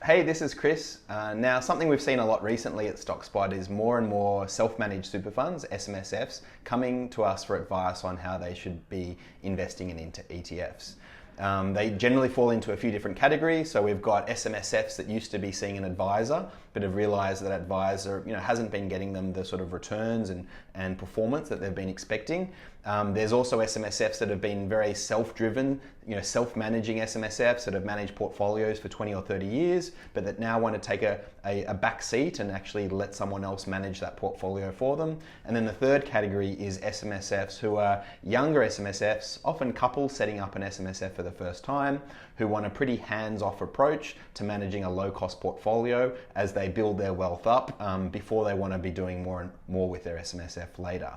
Hey, this is Chris. Now, something we've seen a lot recently at StockSpot is more and more self-managed super funds, SMSFs, coming to us for advice on how they should be investing into ETFs. They generally fall into a few different categories. So we've got SMSFs that used to be seeing an advisor, but have realized that advisor hasn't been getting them the sort of returns and performance that they've been expecting. There's also SMSFs that have been very self-driven, self-managing SMSFs that have managed portfolios for 20 or 30 years, but that now want to take a back seat and actually let someone else manage that portfolio for them. And then the third category is SMSFs who are younger SMSFs, often couples setting up an SMSF for the first time, who want a pretty hands-off approach to managing a low-cost portfolio as they build their wealth up before they want to be doing more and more with their SMSF later.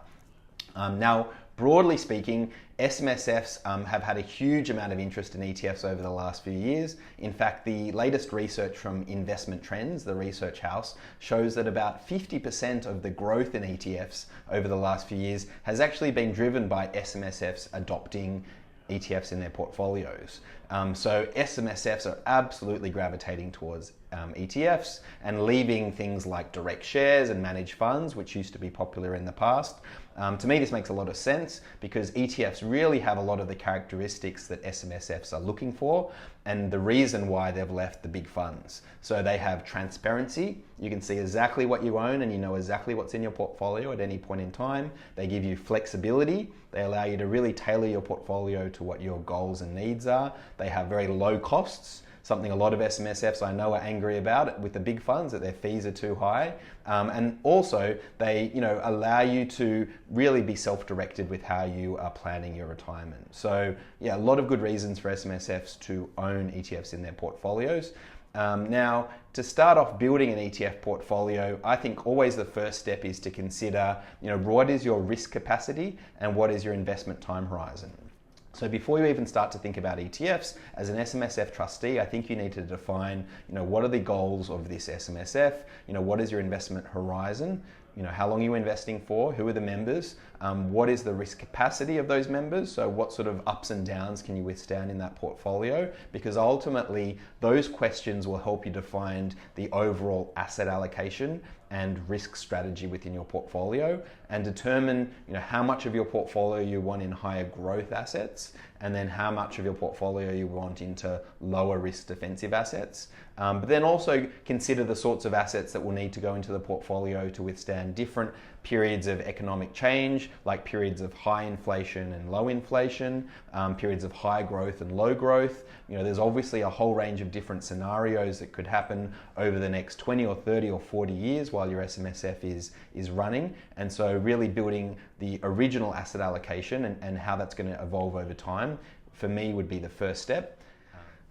Now, broadly speaking, SMSFs have had a huge amount of interest in ETFs over the last few years. In fact, the latest research from Investment Trends, the research house, shows that about 50% of the growth in ETFs over the last few years has actually been driven by SMSFs adopting ETFs in their portfolios. So SMSFs are absolutely gravitating towards ETFs and leaving things like direct shares and managed funds, which used to be popular in the past. To me, this makes a lot of sense because ETFs really have a lot of the characteristics that SMSFs are looking for and the reason why they've left the big funds. So they have transparency. You can see exactly what you own and you know exactly what's in your portfolio at any point in time. They give you flexibility. They allow you to really tailor your portfolio to what your goals and needs are. They have very low costs. Something a lot of SMSFs I know are angry about with the big funds, that their fees are too high. And also they allow you to really be self-directed with how you are planning your retirement. So yeah, a lot of good reasons for SMSFs to own ETFs in their portfolios. Now, to start off building an ETF portfolio, I think always the first step is to consider, what is your risk capacity and what is your investment time horizon. So before you even start to think about ETFs, as an SMSF trustee, I think you need to define, what are the goals of this SMSF? What is your investment horizon? How long are you investing for? Who are the members? What is the risk capacity of those members? So what sort of ups and downs can you withstand in that portfolio? Because ultimately, those questions will help you define the overall asset allocation and risk strategy within your portfolio and determine how much of your portfolio you want in higher growth assets and then how much of your portfolio you want into lower risk defensive assets. But then also consider the sorts of assets that will need to go into the portfolio to withstand different periods of economic change, like periods of high inflation and low inflation, periods of high growth and low growth. There's obviously a whole range of different scenarios that could happen over the next 20 or 30 or 40 years while your SMSF is running. And so really building the original asset allocation and how that's going to evolve over time, for me, would be the first step.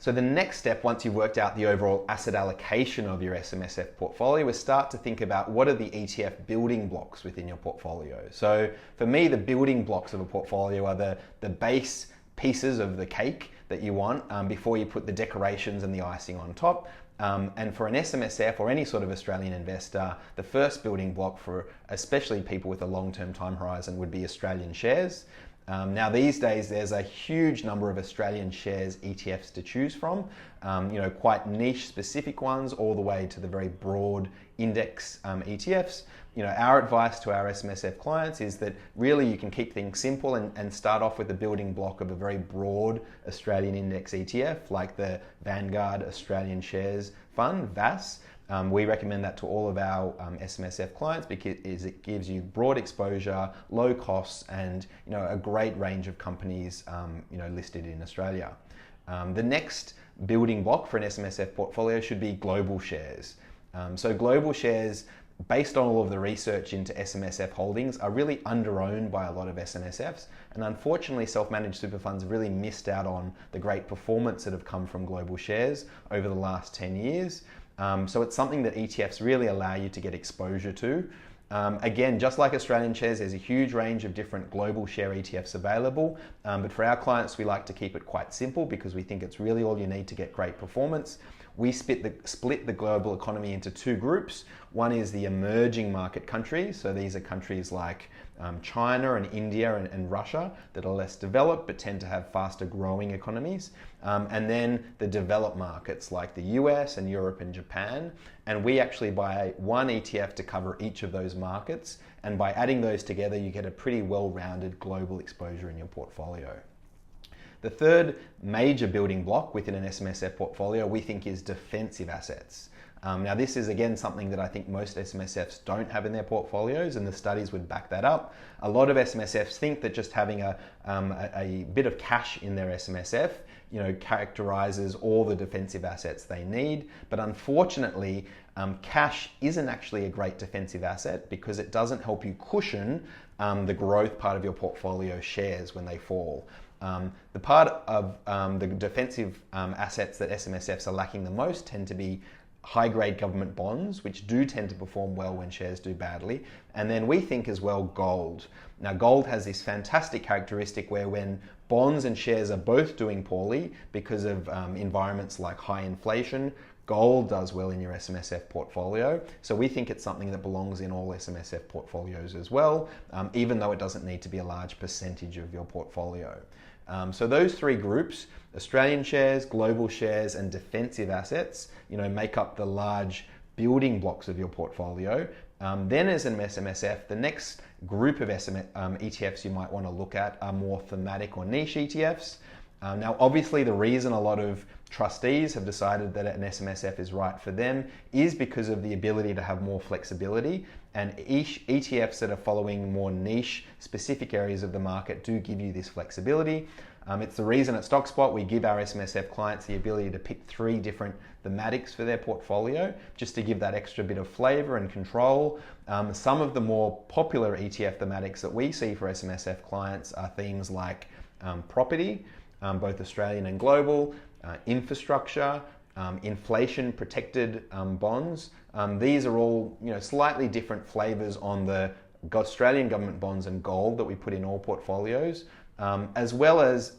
So the next step, once you've worked out the overall asset allocation of your SMSF portfolio, is start to think about what are the ETF building blocks within your portfolio. So for me, the building blocks of a portfolio are the base pieces of the cake that you want before you put the decorations and the icing on top. And for an SMSF or any sort of Australian investor, the first building block for especially people with a long-term time horizon would be Australian shares. Now these days there's a huge number of Australian shares ETFs to choose from, quite niche specific ones all the way to the very broad index ETFs. Our advice to our SMSF clients is that really you can keep things simple and start off with a building block of a very broad Australian index ETF like the Vanguard Australian Shares Fund, VAS. We recommend that to all of our SMSF clients because it gives you broad exposure, low costs, and a great range of companies listed in Australia. The next building block for an SMSF portfolio should be global shares. So global shares, based on all of the research into SMSF holdings, are really under-owned by a lot of SMSFs, and unfortunately self-managed super funds have really missed out on the great performance that have come from global shares over the last 10 years. So it's something that ETFs really allow you to get exposure to. Again, just like Australian shares, there's a huge range of different global share ETFs available. But for our clients, we like to keep it quite simple because we think it's really all you need to get great performance. We split the global economy into two groups. One is the emerging market countries. So these are countries like China and India and Russia that are less developed but tend to have faster growing economies. And then the developed markets like the US and Europe and Japan. And we actually buy one ETF to cover each of those markets. And by adding those together, you get a pretty well-rounded global exposure in your portfolio. The third major building block within an SMSF portfolio we think is defensive assets. Now this is again something that I think most SMSFs don't have in their portfolios, and the studies would back that up. A lot of SMSFs think that just having a bit of cash in their SMSF characterizes all the defensive assets they need, but unfortunately cash isn't actually a great defensive asset because it doesn't help you cushion the growth part of your portfolio shares when they fall. The part of the defensive assets that SMSFs are lacking the most tend to be high-grade government bonds, which do tend to perform well when shares do badly. And then we think as well gold. Now gold has this fantastic characteristic where when bonds and shares are both doing poorly because of environments like high inflation, gold does well in your SMSF portfolio. So we think it's something that belongs in all SMSF portfolios as well, even though it doesn't need to be a large percentage of your portfolio. So those three groups, Australian shares, global shares, and defensive assets, make up the large building blocks of your portfolio. Then as an SMSF, the next group of ETFs you might want to look at are more thematic or niche ETFs. Now, obviously, the reason a lot of trustees have decided that an SMSF is right for them is because of the ability to have more flexibility, and ETFs that are following more niche specific areas of the market do give you this flexibility. It's the reason at StockSpot we give our SMSF clients the ability to pick 3 different thematics for their portfolio, just to give that extra bit of flavor and control. Some of the more popular ETF thematics that we see for SMSF clients are themes like property, both Australian and global, infrastructure, inflation protected bonds. These are all slightly different flavors on the Australian government bonds and gold that we put in all portfolios, as well as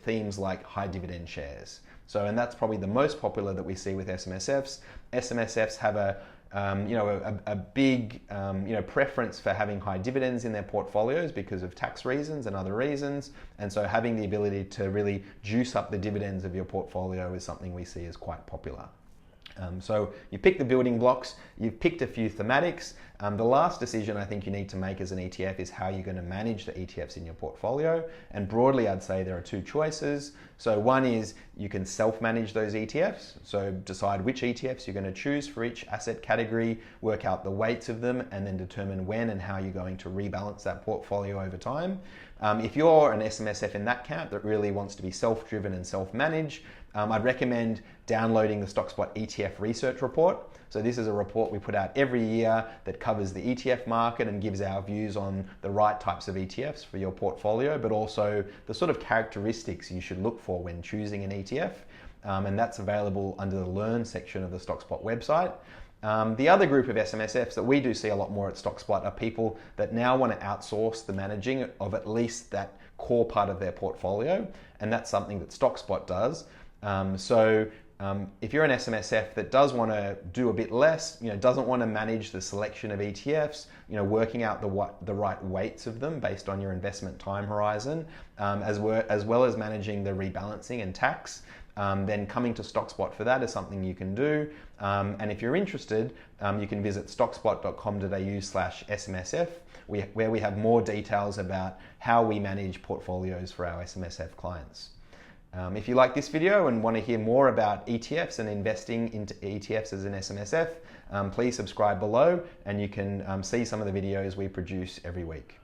themes like high dividend shares. And that's probably the most popular that we see with SMSFs. SMSFs have a big preference for having high dividends in their portfolios because of tax reasons and other reasons, and so having the ability to really juice up the dividends of your portfolio is something we see as quite popular. So you pick the building blocks, you've picked a few thematics. The last decision I think you need to make as an ETF is how you're going to manage the ETFs in your portfolio. And broadly, I'd say there are 2 choices. So one is you can self-manage those ETFs. So decide which ETFs you're going to choose for each asset category, work out the weights of them, and then determine when and how you're going to rebalance that portfolio over time. If you're an SMSF in that camp that really wants to be self-driven and self-manage, I'd recommend downloading the StockSpot ETF Research Report. So this is a report we put out every year that covers the ETF market and gives our views on the right types of ETFs for your portfolio, but also the sort of characteristics you should look for when choosing an ETF. And that's available under the Learn section of the StockSpot website. The other group of SMSFs that we do see a lot more at StockSpot are people that now want to outsource the managing of at least that core part of their portfolio, and that's something that StockSpot does. If you're an SMSF that does want to do a bit less, doesn't want to manage the selection of ETFs, working out the right weights of them based on your investment time horizon, as well as managing the rebalancing and tax, then coming to StockSpot for that is something you can do. And if you're interested, you can visit stockspot.com.au/SMSF, where we have more details about how we manage portfolios for our SMSF clients. If you like this video and want to hear more about ETFs and investing into ETFs as an SMSF, please subscribe below, and you can see some of the videos we produce every week.